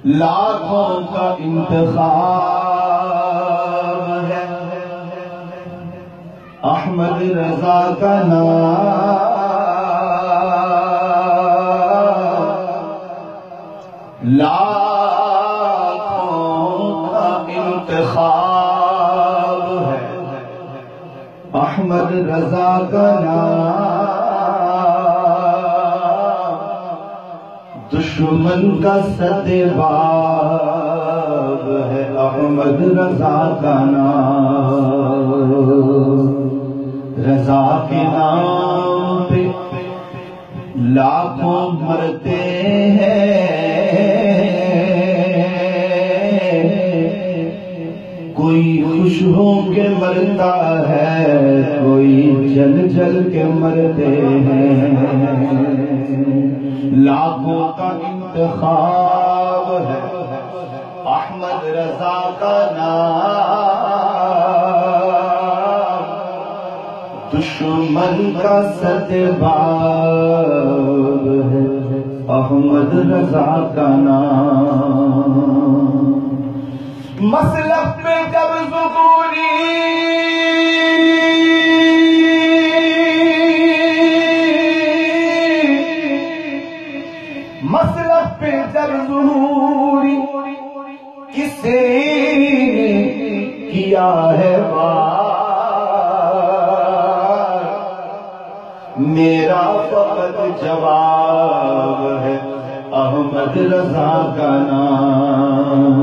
لاکھوں کا انتخاب ہے، احمد رضا کا نام، لاکھوں کا انتخاب ہے، احمد رضا کا نام، دشمن کا ستباب ہے، احمد رضا کا نام، رضا کے نام پہ لاکھوں مرتے ہیں، کوئی خوش ہو کے مرتا ہے، کوئی جل جل کے مرتے ہیں، لاکھوں کا انتخاب ہے، احمد رضا کا نام، دشمن کا ستباب ہے، احمد رضا کا نام، مسلک پہ جب ظہوری مسلک پہ جب ظہوری کسی نے کیا ہے وار، میرا فقط جواب ہے، احمد رضا کا نام۔